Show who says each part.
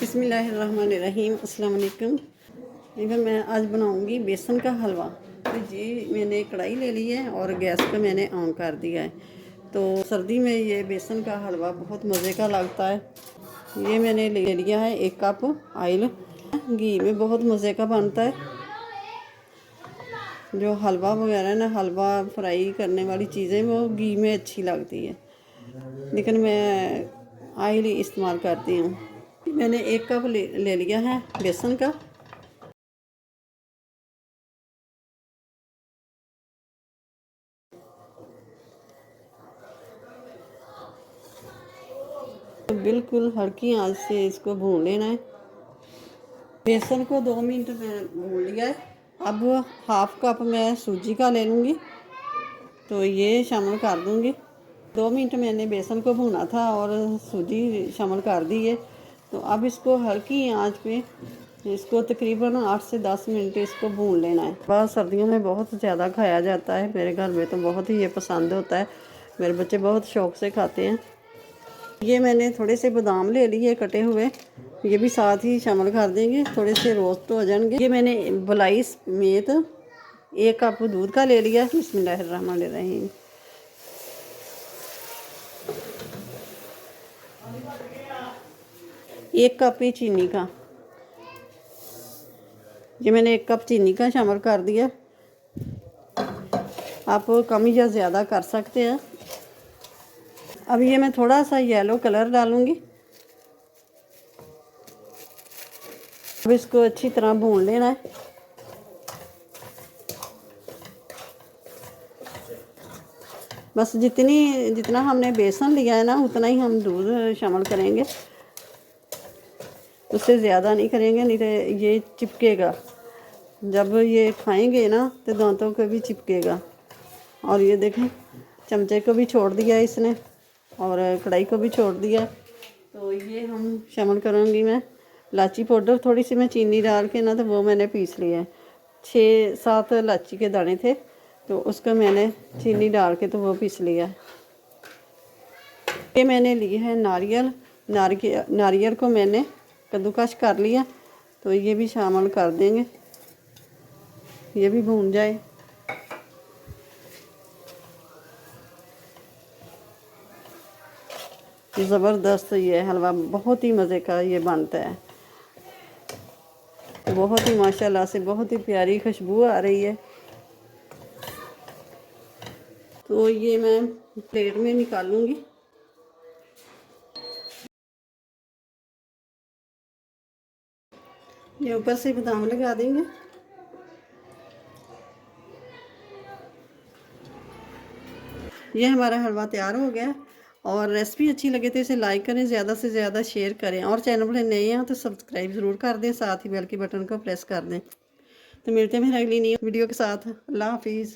Speaker 1: बिस्मिल्लाहिर्रहमानिर्रहीम अस्सलाम वालेकुम। मैं आज बनाऊंगी बेसन का हलवा। तो जी मैंने कढ़ाई ले ली है और गैस पे मैंने ऑन कर दिया है। तो सर्दी में ये बेसन का हलवा बहुत मज़े का लगता है। ये मैंने ले लिया है 1 कप ऑयल। घी में बहुत मज़े का बनता है। जो हलवा वगैरह ना, हलवा फ्राई करने वाली चीज़ें वो घी में अच्छी लगती है, लेकिन मैं ऑयल ही इस्तेमाल करती हूँ। मैंने 1 कप ले लिया है बेसन का। तो बिल्कुल हल्की आंच से इसको भून लेना है। बेसन को 2 मिनट में भून लिया है। अब 1/2 कप मैं सूजी का ले लूँगी, तो ये शामिल कर दूँगी। 2 मिनट मैंने बेसन को भूना था और सूजी शामिल कर दी है। तो अब इसको हल्की आंच पे इसको तकरीबन 8 से 10 मिनट इसको भून लेना है। बहुत सर्दियों में बहुत ज़्यादा खाया जाता है। मेरे घर में तो बहुत ही ये पसंद होता है। मेरे बच्चे बहुत शौक़ से खाते हैं। ये मैंने थोड़े से बादाम ले लिए कटे हुए, ये भी साथ ही शामिल कर देंगे, थोड़े से रोस्ट हो जाएंगे। ये मैंने बलाई समेत 1 कप दूध का ले लिया। बिस्मिल्लाहिर्रहमानिर्रहीम। एक कप ही चीनी का, ये मैंने 1 कप चीनी का शामिल कर दिया। आप कम या ज़्यादा कर सकते हैं। अब ये मैं थोड़ा सा येलो कलर डालूंगी। अब इसको अच्छी तरह भून लेना है। बस जितना हमने बेसन लिया है ना, उतना ही हम दूध शामिल करेंगे, उससे ज़्यादा नहीं करेंगे, नहीं तो ये चिपकेगा। जब ये खाएंगे ना तो दांतों को भी चिपकेगा। और ये देखें, चमचे को भी छोड़ दिया है इसने और कढ़ाई को भी छोड़ दिया। तो ये हम शामिल करूँगी मैं इलायची पाउडर। थोड़ी सी मैं चीनी डाल के ना, तो वो मैंने पीस लिया है। 6-7 इलायची के दाने थे, तो उसको मैंने चीनी डाल के तो वो पीस लिया है। ये मैंने लिए है नारियल को मैंने कद्दूकस कर लिया, तो ये भी शामिल कर देंगे, ये भी भून जाए। ज़बरदस्त ये हलवा बहुत ही मज़े का ये बनता है। बहुत ही माशाल्लाह से बहुत ही प्यारी खुशबू आ रही है। तो ये मैं प्लेट में निकालूंगी। ये ऊपर से बादाम लगा देंगे। ये हमारा हलवा तैयार हो गया। और रेसिपी अच्छी लगे तो इसे लाइक करें, ज़्यादा से ज़्यादा शेयर करें, और चैनल पर नए हैं तो सब्सक्राइब ज़रूर कर दें, साथ ही बेल के बटन को प्रेस कर दें। तो मिलते हैं फिर अगली नई वीडियो के साथ। अल्लाह हाफिज़।